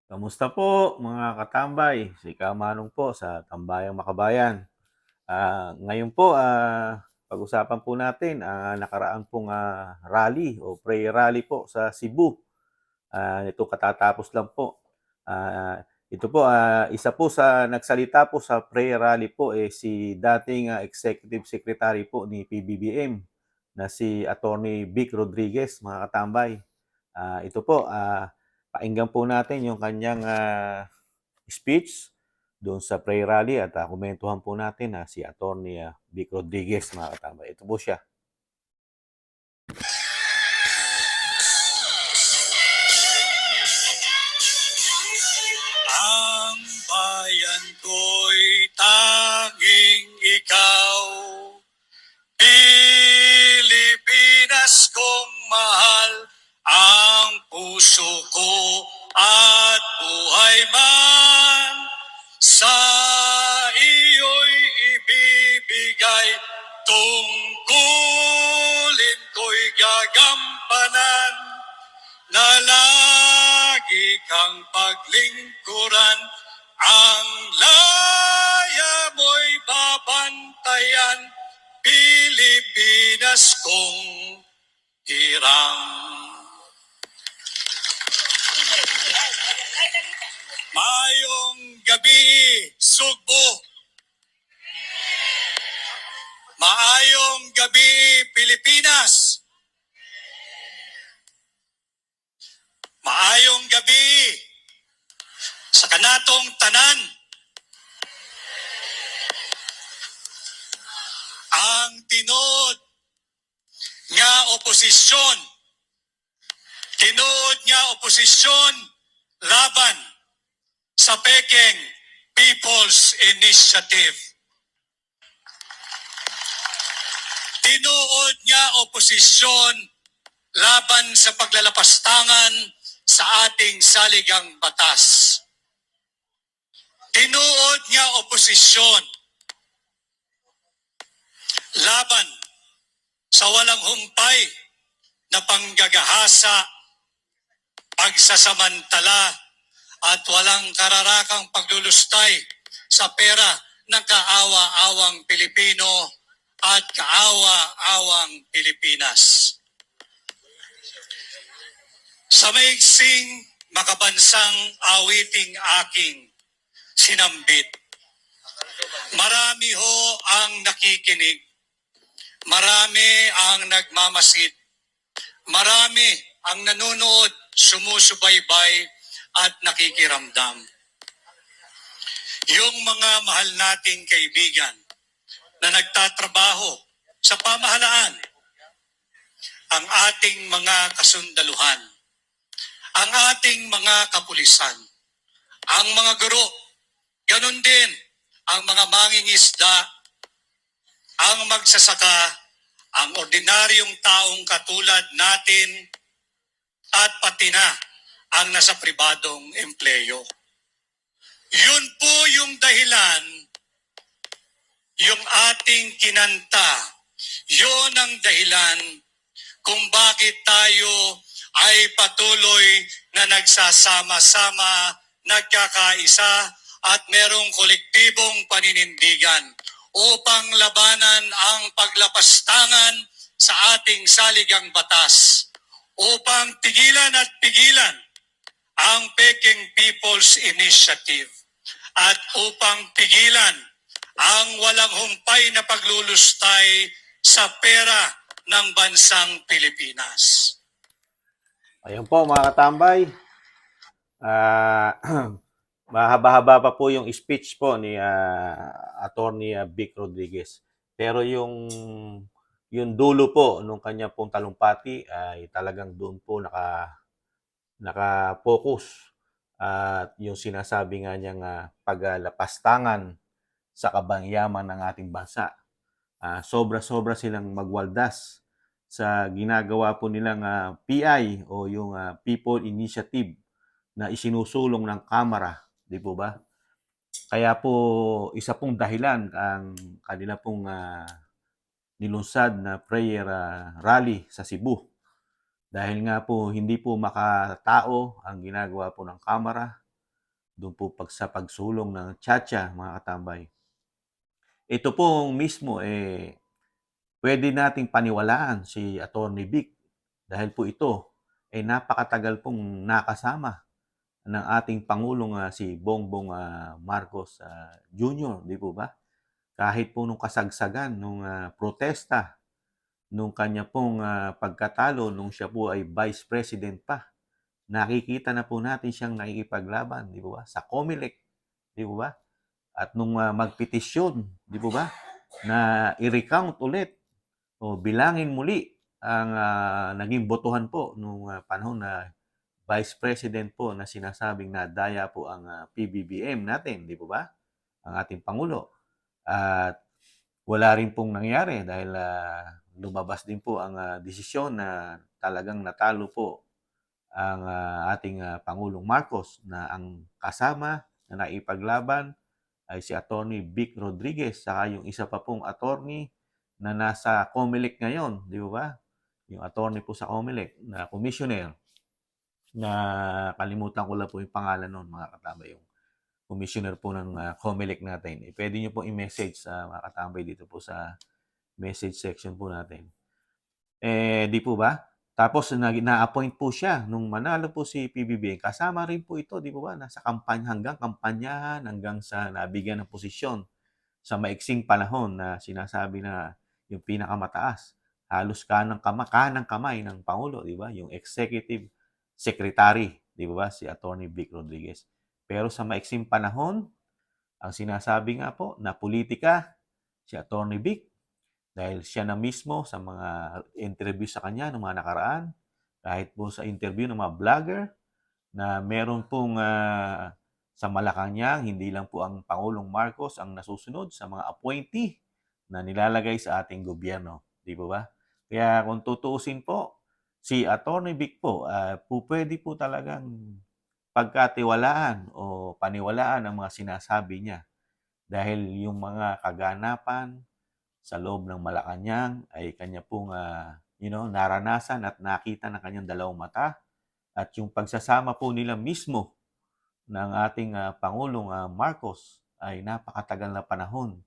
Kamusta po mga katambay? Si Kamanong po sa Tambayang Makabayan. Ngayon po, pag-usapan po natin ang nakaraan pong rally o prayer rally po sa Cebu. Ito katatapos lang po. Ito po, isa po sa nagsalita po sa prayer rally po si dating Executive Secretary po ni PBBM na si Attorney Vic Rodriguez, mga katambay. Ito po, pakinggan po natin yung kanyang speech doon sa prayer rally at komentuhan po natin si Attorney Vic Rodriguez, mga katambay. Ito po siya. Ang bayan ko'y tanging ikaw, Pilipinas kong mahal, ang puso ko at buhay man, sa iyo'y ibibigay, tungkulin ko'y gagampanan, na lagi kang paglingkuran, ang laya mo'y babantayan, Pilipinas kong hirang. Mayong gabi, Sugbo. Maayong gabi, Pilipinas. Maayong gabi sa kanatong tanan. Ang tinuod nga oposisyon, laban sa Peking People's Initiative. Tinuod nga oposisyon laban sa paglalapastangan sa ating saligang batas. Tinuod nga oposisyon laban sa walang humpay na panggagahasa, pagsasamantala at walang kararakang paglulustay sa pera ng kaawa-awang Pilipino at kaawa-awang Pilipinas. Sa maiksing makabansang awiting aking sinambit, marami ho ang nakikinig, marami ang nagmamasid, marami ang nanonood, sumusubaybay at nakikiramdam. Yung mga mahal nating kaibigan na nagtatrabaho sa pamahalaan, ang ating mga kasundaluhan, ang ating mga kapulisan, ang mga guro, ganun din ang mga mangingisda, ang magsasaka, ang ordinaryong taong katulad natin, at pati na ang nasa pribadong empleyo. Yun po yung dahilan, yung ating kinanta, yun ang dahilan kung bakit tayo ay patuloy na nagsasama-sama, nagkakaisa at merong kolektibong paninindigan upang labanan ang paglapastangan sa ating saligang batas, upang tigilan at pigilan ang Peking People's Initiative at upang pigilan ang walang humpay na paglulustay sa pera ng bansang Pilipinas. Ayun po mga katambay. Mahaba-haba pa po yung speech po ni Attorney Vic Rodriguez. Pero yung dulo po nung kanya pong talumpati ay talagang doon po naka-focus at yung sinasabi nga niyang paglalapastangan sa kabangyaman ng ating bansa. Sobra-sobra silang magwaldas sa ginagawa po nilang PI o yung People Initiative na isinusulong ng Kamara, di po ba? Kaya po isa pong dahilan ang kanila pong nilunsad na prayer rally sa Cebu. Dahil nga po hindi po makatao ang ginagawa po ng Kamara doon po sa pagsulong ng tiyatya, mga katambay. Ito pong mismo, pwede nating paniwalaan si Attorney Vic dahil po ito ay napakatagal pong nakasama ng ating Pangulong si Bongbong Marcos Jr., di po ba? Kahit po nung kasagsagan, nung protesta, nung kanya pong pagkatalo, nung siya po ay Vice President pa, nakikita na po natin siyang nakikipaglaban, di po ba? Sa COMELEC, di po ba? At nung magpetisyon, di po ba? Na i-recount ulit o bilangin muli ang naging botohan po nung panahon na Vice President po na sinasabing na daya po ang PBBM natin, di po ba? Ang ating Pangulo. At wala rin pong nangyari dahil lumabas din po ang desisyon na talagang natalo po ang ating Pangulong Marcos na ang kasama na naipaglaban ay si Attorney Vic Rodriguez saka yung isa pa pong attorney na nasa COMELEC ngayon, di ba? Yung attorney po sa COMELEC na commissioner na kalimutan ko lang po yung pangalan nun, mga katambay, yung commissioner po ng COMELEC natin. Pwede nyo po i-message sa mga katambay dito po sa message section po natin. Di po ba? Tapos na-appoint po siya nung manalo po si PBBM. Kasama rin po ito, di po ba? Nasa kampanya, hanggang kampanyahan, hanggang sa nabigyan ng posisyon sa maiksing panahon na sinasabi na yung pinakamataas. Halos kanang kamay ng Pangulo, di ba? Yung executive secretary, di ba? Si Attorney Vic Rodriguez. Pero sa maiksing panahon, ang sinasabi nga po na politika, si Attorney Vic, dahil siya na mismo sa mga interview sa kanya ng mga nakaraan, kahit po sa interview ng mga vlogger, na meron pong sa Malacanang, hindi lang po ang Pangulong Marcos ang nasusunod sa mga appointee na nilalagay sa ating gobyerno. Di po ba? Kaya kung tutuusin po, si Attorney Vic po, pwede po talagang pagkatiwalaan o paniwalaan ang mga sinasabi niya. Dahil yung mga kaganapan sa loob ng Malacanang ay kanya pong naranasan at nakita ng kanyang dalawang mata. At yung pagsasama po nila mismo ng ating Pangulong Marcos ay napakatagal na panahon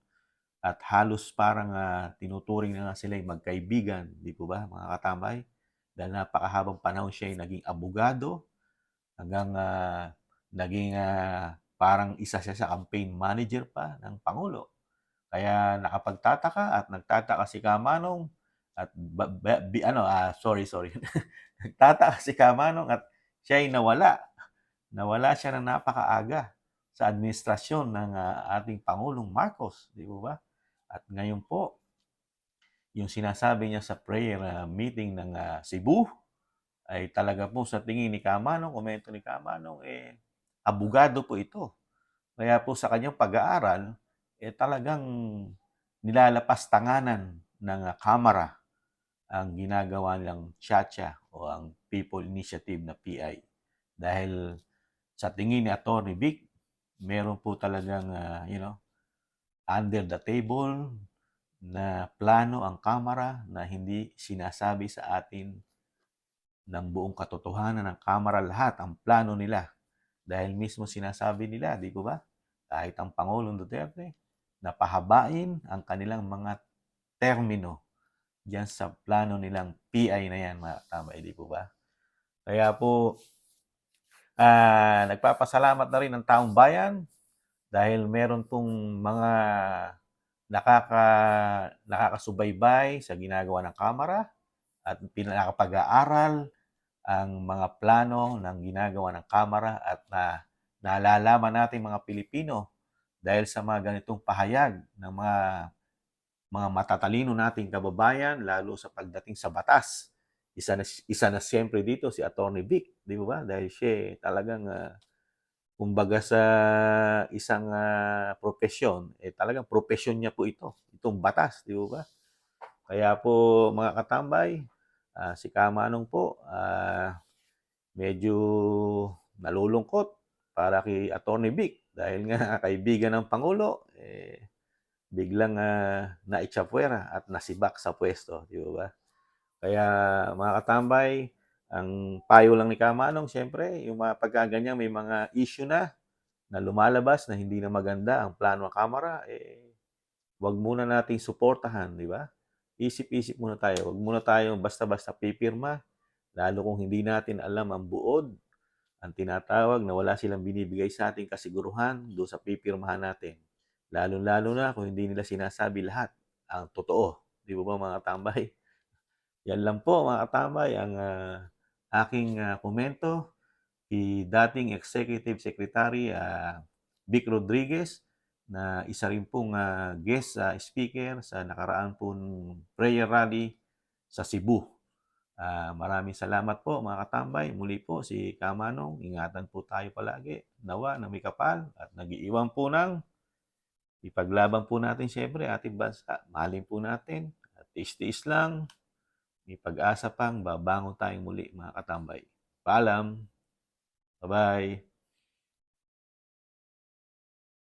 at halos parang tinuturing na nga sila ay magkaibigan, di po ba mga katambay? Dahil napakahabang panahon siya ay naging abogado hanggang naging parang isa siya sa campaign manager pa ng Pangulo. Kaya nakapagtataka at nagtataka si Kamanong at sorry. Nagtataka si Kamanong at siya ay nawala. Nawala siya ng napakaaga sa administrasyon ng ating Pangulong Marcos, di ba? At ngayon po, yung sinasabi niya sa prayer meeting ng Cebu ay talaga po sa tingin ni Kamanong, komento ni Kamanong, abogado po ito. Kaya po sa kanyang pag-aaral, talagang nilalapastanganan ng Kamara ang ginagawa nilang Chacha o ang People Initiative na PI. Dahil sa tingin ni Atty. Vic, meron po talagang, under the table na plano ang Kamara na hindi sinasabi sa atin ng buong katotohanan ng Kamara lahat ang plano nila. Dahil mismo sinasabi nila, di po ba? Kahit ang Pangulong Duterte, napahabain ang kanilang mga termino diyan sa plano nilang PI na yan, mga katambay, di po ba? Kaya po, nagpapasalamat na rin ang taong bayan dahil meron pong mga nakakasubaybay sa ginagawa ng Kamara at pinakapag-aaral ang mga plano ng ginagawa ng Kamara at nalalaman natin mga Pilipino dahil sa mga ganitong pahayag ng mga matatalino nating kababayan, lalo sa pagdating sa batas. Isa na siyempre dito si Atty. Vic, di ba? Dahil siya talagang, kumbaga sa isang profesyon, talagang profesyon niya po itong batas, di ba? Kaya po mga katambay, si Kamanong po, medyo nalulungkot para kay Atty. Vic dahil nga kaibigan ng Pangulo, biglang naitsapuwera at nasibak sa pwesto, di ba? Kaya mga katambay, ang payo lang ni Kamanong, siyempre, yung mga pagkaganyan, may mga issue na na lumalabas na hindi na maganda ang plano ng Kamara, wag muna nating suportahan, di ba? Isip-isip muna tayo. Wag muna tayo basta-basta pipirma, lalo kung hindi natin alam ang buod, ang tinatawag na wala silang binibigay sa ating kasiguruhan doon sa pipirmahan natin. Lalo-lalo na kung hindi nila sinasabi lahat ang totoo. Di ba mga tambay? Yan lang po mga katambay ang aking komento. Dating Executive Secretary Vic Rodriguez na isa rin pong guest speaker sa nakaraan pong prayer rally sa Cebu. Maraming salamat po mga katambay. Muli po si Kamanong, ingatan po tayo palagi. Nawa na may kapal at nag-iiwan po ng ipaglaban po natin siyempre ating bansa. Mahalin po natin at tiis-tiis lang. May pag-asa pang babangon tayong muli mga katambay. Paalam! Bye-bye!